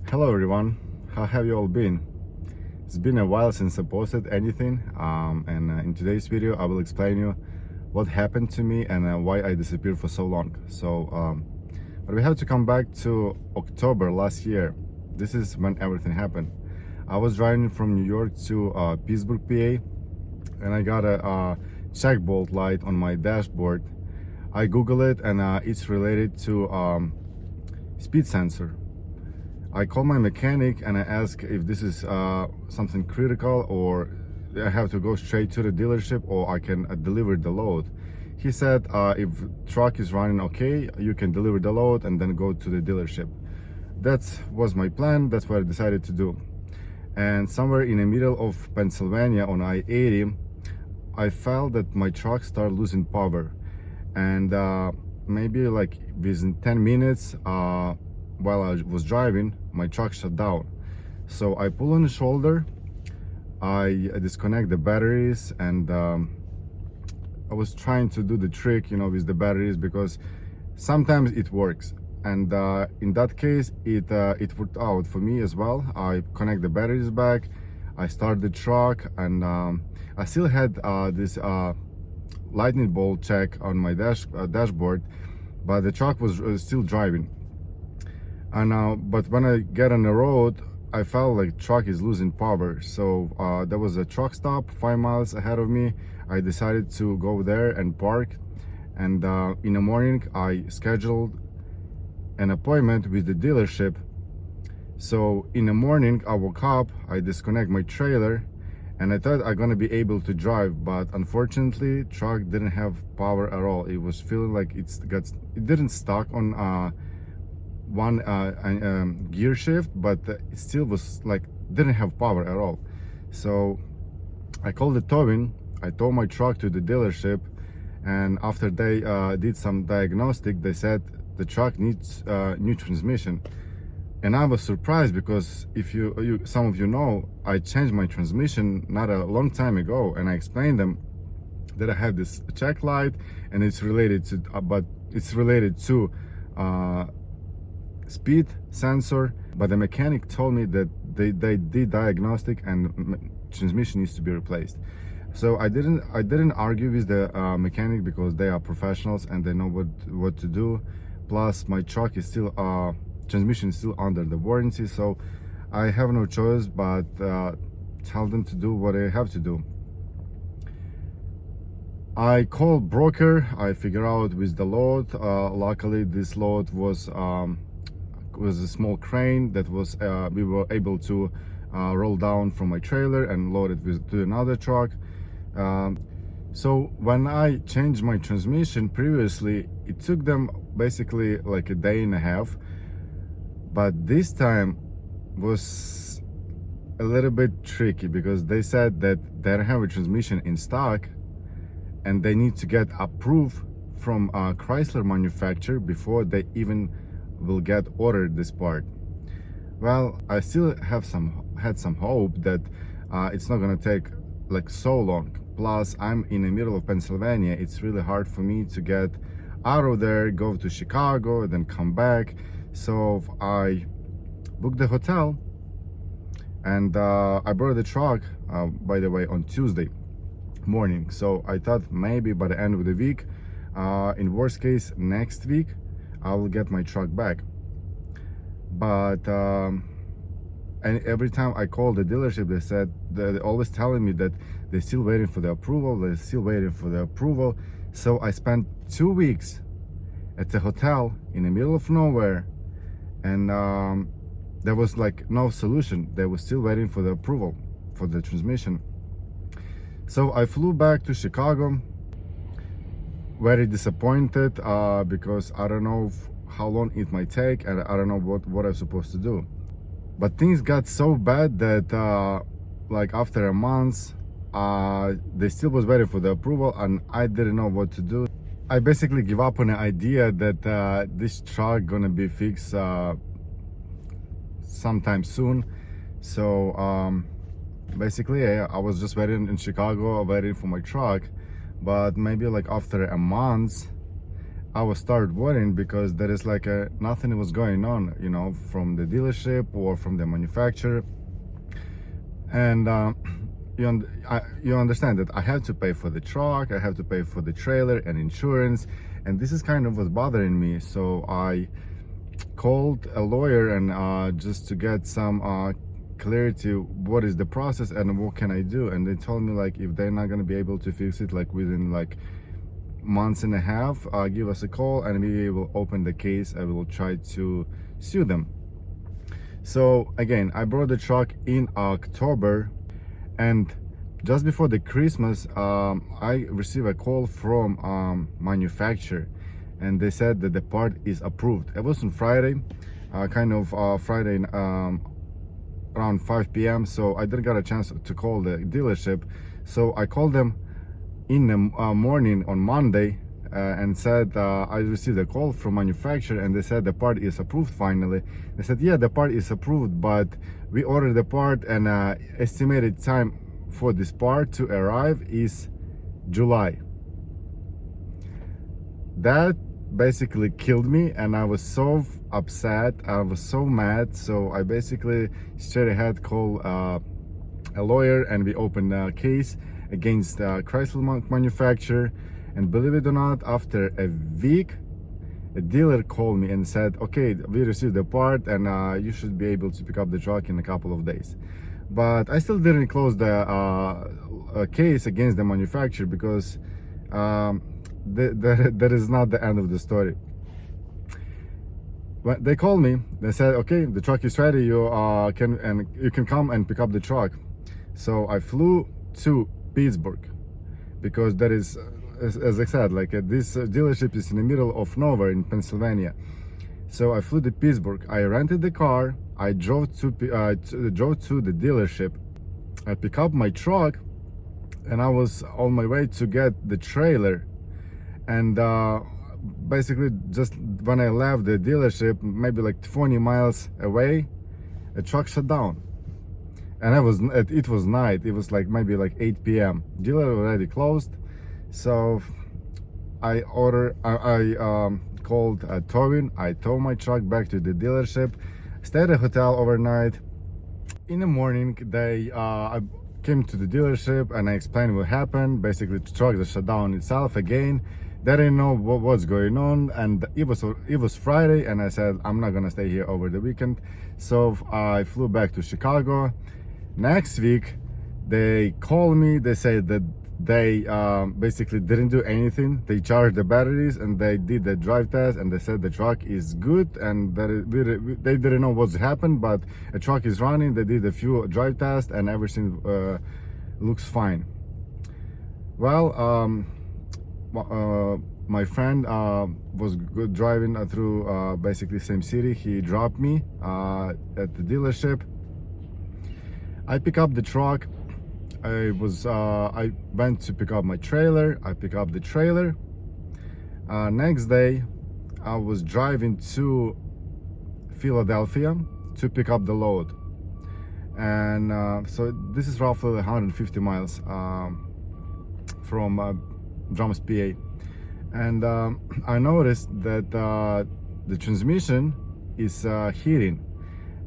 Hello everyone, how have you all been? It's been a while since I posted anything, and in today's video I will explain you what happened to me and why I disappeared for so long. But we have to come back to October last year. This is when everything happened. I was driving from New York to Pittsburgh, PA, and I got a check bolt light on my dashboard. I Google it, and it's related to speed sensor. I call my mechanic and I ask if this is something critical, or I have to go straight to the dealership, or I can deliver the load. He said if truck is running okay, you can deliver the load and then go to the dealership. That was my plan. That's what I decided to do. And somewhere in the middle of Pennsylvania on I-80, I felt that my truck started losing power, and maybe like within 10 minutes while I was driving, my truck shut down. So I pull on the shoulder, I disconnect the batteries, and I was trying to do the trick, with the batteries, because sometimes it works. And in that case, it worked out for me as well. I connect the batteries back, I start the truck, and I still had this lightning bolt check on my dashboard, but the truck was still driving. And but when I get on the road, I felt like truck is losing power. So there was a truck stop 5 miles ahead of me. I decided to go there and park. And in the morning, I scheduled an appointment with the dealership. So in the morning, I woke up, I disconnect my trailer, and I thought I'm gonna be able to drive, but unfortunately, truck didn't have power at all. It was feeling like it didn't stuck on one gear shift, but it still was like didn't have power at all. So I called the towing. I towed my truck to the dealership, and after they did some diagnostic, they said the truck needs new transmission. And I was surprised, because if some of you know, I changed my transmission not a long time ago, and I explained them that I have this check light and it's related to speed sensor, but the mechanic told me that they did diagnostic and transmission needs to be replaced. So I didn't argue with the mechanic, because they are professionals and they know what to do. Plus my truck is still transmission is still under the warranty, so I have no choice but tell them to do what I have to do. I called broker. I figure out with the load. Luckily this load was a small crane that was we were able to roll down from my trailer and load it to another truck. So when I changed my transmission previously, it took them basically like a day and a half, but this time was a little bit tricky, because they said that they don't have a transmission in stock and they need to get approved from a Chrysler manufacturer before they even will get ordered this part. Well, I still had some hope that it's not gonna take like so long. Plus I'm in the middle of Pennsylvania. It's really hard for me to get out of there, go to Chicago, and then come back. So I booked the hotel, and I brought the truck, by the way, on Tuesday morning. So I thought maybe by the end of the week, in worst case next week, I will get my truck back. But and every time I called the dealership, they said they're always telling me that they're still waiting for the approval. So I spent 2 weeks at the hotel in the middle of nowhere, and there was like no solution. They were still waiting for the approval for the transmission. So I flew back to Chicago, very disappointed, because I don't know how long it might take, and I don't know what I'm supposed to do. But things got so bad that like after a month, they still was waiting for the approval, and I didn't know what to do. I basically give up on the idea that this truck gonna be fixed sometime soon. So basically I was just waiting in Chicago, waiting for my truck. But maybe like after a month, I was started worrying because there is like nothing was going on, you know, from the dealership or from the manufacturer. And you understand that I have to pay for the truck, I have to pay for the trailer and insurance, and this is kind of what's bothering me. So I called a lawyer and just to get some clarity, what is the process and what can I do. And they told me like if they're not going to be able to fix it like within like months and a half, give us a call and we will open the case. I will try to sue them. So again, I brought the truck in October, and just before the Christmas, I received a call from manufacturer, and they said that the part is approved. It was on Friday, Friday around 5 p.m. So I didn't get a chance to call the dealership. So I called them in the morning on Monday and said I received a call from manufacturer and they said the part is approved finally. They said, yeah, the part is approved, but we ordered the part and estimated time for this part to arrive is July. That basically killed me, and I was so upset, I was so mad. So I basically straight ahead called a lawyer and we opened a case against Chrysler manufacturer. And believe it or not, after a week, a dealer called me and said, okay, we received the part and you should be able to pick up the truck in a couple of days. But I still didn't close the case against the manufacturer because that is not the end of the story. When they called me, they said, okay, the truck is ready, you can come and pick up the truck. So I flew to Pittsburgh because that is, as I said, like this dealership is in the middle of nowhere in Pennsylvania. So I flew to Pittsburgh. I rented the car. I drove to the dealership. I picked up my truck, and I was on my way to get the trailer. And basically, just when I left the dealership, maybe like 20 miles away, a truck shut down. And it was night. It was like maybe like 8 p.m. Dealer already closed. So I called towing. I towed my truck back to the dealership, stayed at a hotel overnight. In the morning, I came to the dealership and I explained what happened. Basically, the truck just shut down itself again. They didn't know what's going on, and it was Friday, and I said I'm not gonna stay here over the weekend. So I flew back to Chicago. Next week, they called me. They said that they basically didn't do anything. They charged the batteries and they did the drive test, and they said the truck is good and that they didn't know what's happened, but a truck is running. They did a few drive tests and everything looks fine. Well, my friend was driving through basically same city. He dropped me at the dealership. I pick up the truck. I went to pick up my trailer. I pick up the trailer. Next day, I was driving to Philadelphia to pick up the load, and so this is roughly 150 miles from Drums, PA. And I noticed that the transmission is heating.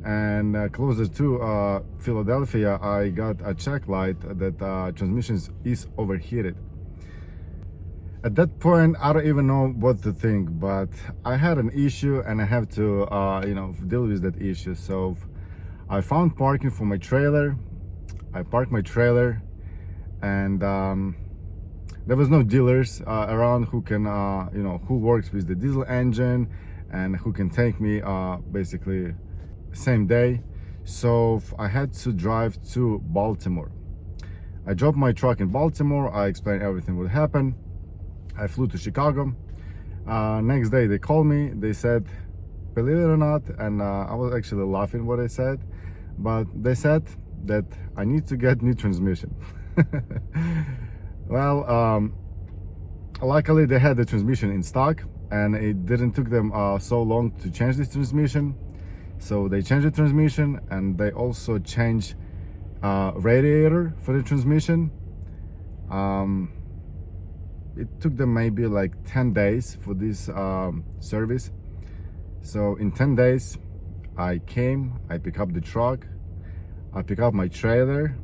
And closer to Philadelphia, I got a check light that transmission is overheated. At that point, I don't even know what to think, but I had an issue and I have to deal with that issue. So I found parking for my trailer. I parked my trailer, and there was no dealers around who can who works with the diesel engine and who can take me basically same day. So I had to drive to Baltimore. I dropped my truck in Baltimore. I explained everything what happened. I flew to Chicago. Next day they called me. They said, believe it or not, and I was actually laughing what I said, but they said that I need to get new transmission. Well, luckily they had the transmission in stock, and it didn't took them so long to change this transmission. So they changed the transmission, and they also changed radiator for the transmission. it took them maybe like 10 days for this service. So in 10 days I picked up the truck, I picked up my trailer,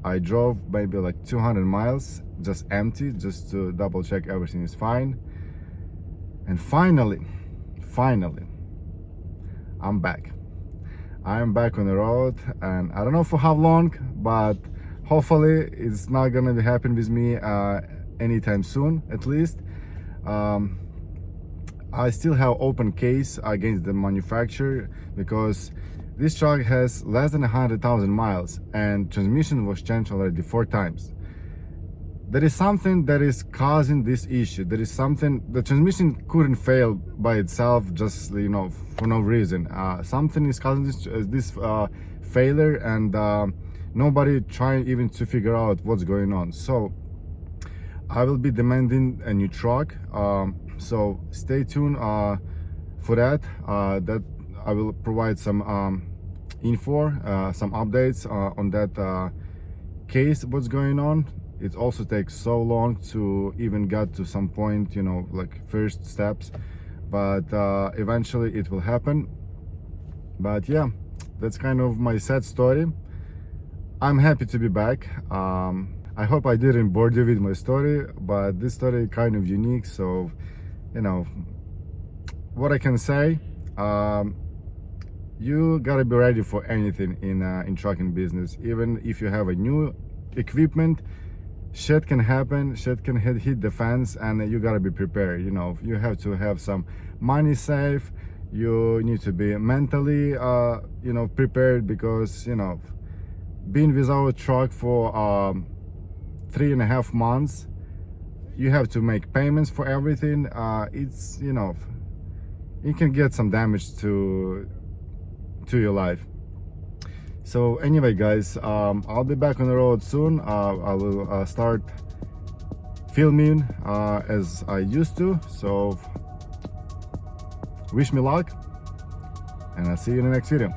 I drove maybe like 200 miles just empty, just to double check everything is fine. And finally I'm back on the road, and I don't know for how long, but hopefully it's not gonna be happening with me anytime soon, at least. I still have open case against the manufacturer because this truck has less than 100,000 miles and transmission was changed already 4 times. There is something that is causing this issue. There is something, the transmission couldn't fail by itself, just, you know, for no reason. Something is causing this failure, and nobody trying even to figure out what's going on. So I will be demanding a new truck. So stay tuned for that. That I will provide some info, some updates on that case, what's going on. It also takes so long to even get to some point, you know, like first steps, but eventually it will happen. But yeah, that's kind of my sad story. I'm happy to be back. I hope I didn't bore you with my story, but this story is kind of unique. So, you know, what I can say, you gotta be ready for anything in trucking business. Even if you have a new equipment, shit can happen, shit can hit the fence, and you gotta be prepared. You know, you have to have some money saved. You need to be mentally, you know, prepared, because, you know, being without a truck for 3.5 months, you have to make payments for everything. It's, you know, you can get some damage to your life. So anyway, guys, I'll be back on the road soon. I will start filming as I used to. So wish me luck, and I'll see you in the next video.